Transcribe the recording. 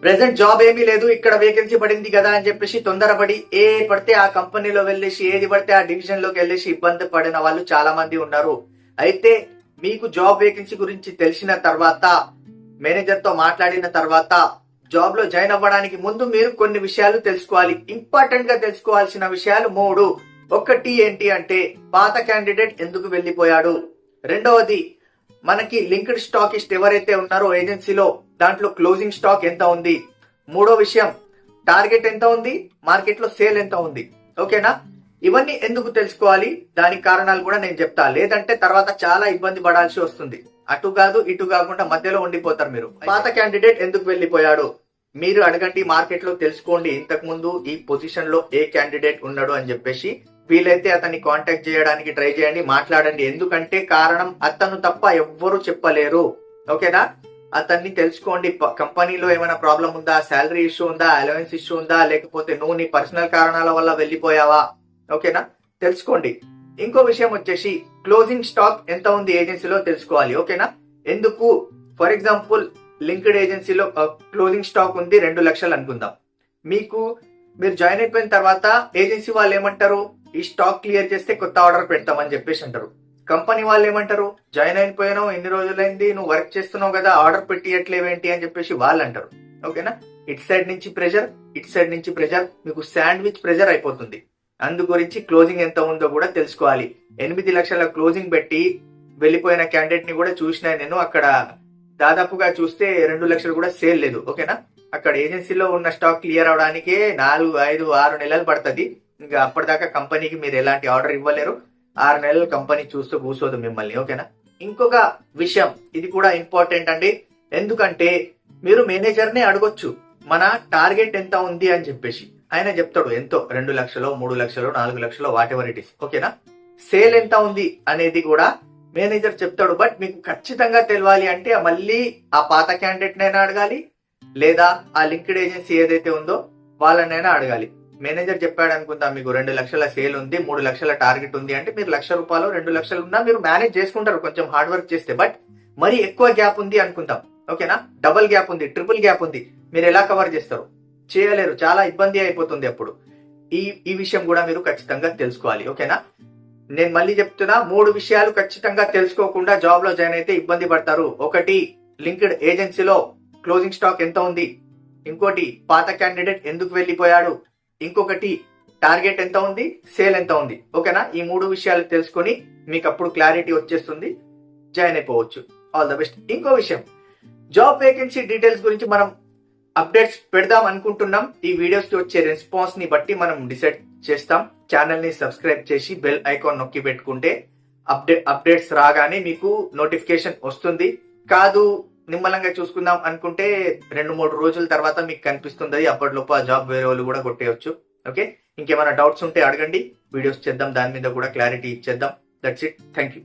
Present job ఏమీ లేదు, ఇక్కడ వేకెన్సీ పడింది కదా అని చెప్పేసి తొందరపడి ఏ పడితే ఆ కంపెనీలో వెళ్ళేసి ఏది పడితే ఆ డివిజన్ లోకి వెళ్ళేసి ఇబ్బంది పడిన వాళ్ళు చాలా మంది ఉన్నారు. అయితే మీకు జాబ్ వేకెన్సీ గురించి తెలిసిన తర్వాత, మేనేజర్ తో మాట్లాడిన తర్వాత జాబ్ లో జాయిన్ అవ్వడానికి ముందు మీరు కొన్ని విషయాలు తెలుసుకోవాలి. ఇంపార్టెంట్ గా తెలుసుకోవాల్సిన విషయాలు 3. ఒకటి ఏంటి అంటే పాత క్యాండిడేట్ ఎందుకు వెళ్లిపోయాడు. రెండవది మనకి లింక్డ్ స్టాకిస్ట్ ఎవరైతే ఉన్నారో ఏజెన్సీలో దాంట్లో క్లోజింగ్ స్టాక్ ఎంత ఉంది. మూడో విషయం టార్గెట్ ఎంత ఉంది, మార్కెట్ లో సేల్ ఎంత ఉంది. ఓకేనా, ఇవన్నీ ఎందుకు తెలుసుకోవాలి, దానికి కారణాలు కూడా నేను చెప్తా. లేదంటే తర్వాత చాలా ఇబ్బంది పడాల్సి వస్తుంది. అటు కాదు ఇటు కాకుండా మధ్యలో ఉండిపోతారు మీరు. పాత క్యాండిడేట్ ఎందుకు వెళ్లిపోయాడు మీరు అడగండి, మార్కెట్ లో తెలుసుకోండి ఇంతకు ముందు ఈ పొజిషన్ లో ఏ క్యాండిడేట్ ఉన్నాడు అని చెప్పేసి. వీలైతే అతన్ని కాంటాక్ట్ చేయడానికి ట్రై చేయండి, మాట్లాడండి. ఎందుకంటే కారణం అతను తప్ప ఎవ్వరు చెప్పలేరు. ఓకేనా, అతన్ని తెలుసుకోండి. కంపెనీలో ఏమైనా ప్రాబ్లం ఉందా, శాలరీ ఇష్యూ ఉందా, అలవెన్స్ ఇష్యూ ఉందా, లేకపోతే నువ్వు నీ పర్సనల్ కారణాల వల్ల వెళ్లిపోయావా. ఓకేనా, తెలుసుకోండి. ఇంకో విషయం వచ్చేసి క్లోజింగ్ స్టాక్ ఎంత ఉంది ఏజెన్సీలో తెలుసుకోవాలి. ఓకేనా, ఎందుకు ఫర్ ఎగ్జాంపుల్ లింక్డ్ ఏజెన్సీలో క్లోజింగ్ స్టాక్ ఉంది 2 లక్షలు అనుకుందాం. మీరు జాయిన్ అయిపోయిన తర్వాత ఏజెన్సీ వాళ్ళు ఏమంటారు, ఈ స్టాక్ క్లియర్ చేస్తే కొత్త ఆర్డర్ పెడతామని చెప్పేసి అంటారు. కంపెనీ వాళ్ళు ఏమంటారు, జాయిన్ అయిపోయినావు ఎన్ని రోజులైంది, నువ్వు వర్క్ చేస్తున్నావు కదా, ఆర్డర్ పెట్టియట్లేవేంటి అని చెప్పేసి వాళ్ళు అంటారు. ఓకేనా, ఇటు సైడ్ నుంచి ప్రెషర్, ఇటు సైడ్ నుంచి ప్రెషర్, మీకు శాండ్విచ్ ప్రెషర్ అయిపోతుంది. అందు గురించి క్లోజింగ్ ఎంత ఉందో కూడా తెలుసుకోవాలి. 8 లక్షల క్లోజింగ్ పెట్టి వెళ్లిపోయిన క్యాండిడేట్ ని కూడా చూసినా నేను. అక్కడ దాదాపుగా చూస్తే 2 లక్షలు కూడా సేల్ లేదు. ఓకేనా, అక్కడ ఏజెన్సీలో ఉన్న స్టాక్ క్లియర్ అవడానికి 4, 5, 6 నెలలు పడుతుంది. ఇంకా అప్పటిదాకా కంపెనీకి మీరు ఎలాంటి ఆర్డర్ ఇవ్వలేరు. 6 నెలలు కంపెనీ చూస్తూ కూర్చోదు మిమ్మల్ని. ఓకేనా, ఇంకొక విషయం, ఇది కూడా ఇంపార్టెంట్ అండి. ఎందుకంటే మీరు మేనేజర్ నే అడగొచ్చు మన టార్గెట్ ఎంత ఉంది అని చెప్పేసి. ఆయన చెప్తాడు ఎంతో, 2 లక్షలు, 3 లక్షలు, 4 లక్షలు, వాట్ ఎవర్ ఇట్ ఇస్. ఓకేనా, సేల్ ఎంత ఉంది అనేది కూడా మేనేజర్ చెప్తాడు. బట్ మీకు ఖచ్చితంగా తెలియాలి అంటే మళ్ళీ ఆ పాత క్యాండిడేట్ నైనా అడగాలి, లేదా ఆ లింక్డ్ ఏజెన్సీ ఏదైతే ఉందో వాళ్ళనైనా అడగాలి. మేనేజర్ చెప్పాడు అనుకుందాం, మీకు 2 లక్షల సేల్ ఉంది, 3 లక్షల టార్గెట్ ఉంది అంటే మీరు ₹1,00,000, 2 లక్షలు ఉన్నా మీరు మేనేజ్ చేసుకుంటారు కొంచెం హార్డ్ వర్క్ చేస్తే. బట్ మరి ఎక్కువ గ్యాప్ ఉంది అనుకుందాం. ఓకేనా, డబుల్ గ్యాప్ ఉంది, ట్రిపుల్ గ్యాప్ ఉంది, మీరు ఎలా కవర్ చేస్తారు, చేయలేరు, చాలా ఇబ్బంది అయిపోతుంది. అప్పుడు ఈ విషయం కూడా మీరు ఖచ్చితంగా తెలుసుకోవాలి. ఓకేనా, నేను మళ్ళీ చెప్తున్నా, 3 విషయాలు ఖచ్చితంగా తెలుసుకోకుండా జాబ్ లో జాయిన్ అయితే ఇబ్బంది పడతారు. ఒకటి లింక్డ్ ఏజెన్సీలో క్లోజింగ్ స్టాక్ ఎంత ఉంది, ఇంకోటి పాత క్యాండిడేట్ ఎందుకు వెళ్లిపోయాడు, ఇంకొకటి టార్గెట్ ఎంత ఉంది, సేల్ ఎంత ఉంది. ఓకేనా, ఈ 3 విషయాలు తెలుసుకొని మీకు అప్పుడు క్లారిటీ వచ్చేస్తుంది, జాయిన్ అయిపోవచ్చు. All the best. ఇంకో విషయం, జాబ్ వేకెన్సీ డీటెయిల్స్ గురించి మనం అప్డేట్స్ పెడదాం అనుకుంటున్నాం. ఈ వీడియోస్ కి వచ్చే రెస్పాన్స్ ని బట్టి మనం డిసైడ్ చేస్తాం. ఛానల్ ని సబ్స్క్రైబ్ చేసి బెల్ ఐకాన్ నొక్కి పెట్టుకుంటే అప్డేట్స్ రాగానే మీకు నోటిఫికేషన్ వస్తుంది. కాదు నిమ్మలంగా చూసుకుందాం అనుకుంటే 2-3 రోజుల తర్వాత మీకు కనిపిస్తుంది. అప్పటిలోపు ఆ జాబ్ వేరే వాళ్ళు కూడా కొట్టేయచ్చు. ఓకే, ఇంకేమైనా డౌట్స్ ఉంటే అడగండి, వీడియోస్ చేద్దాం, దాని మీద కూడా క్లారిటీ ఇచ్చేద్దాం. That's it, thank you.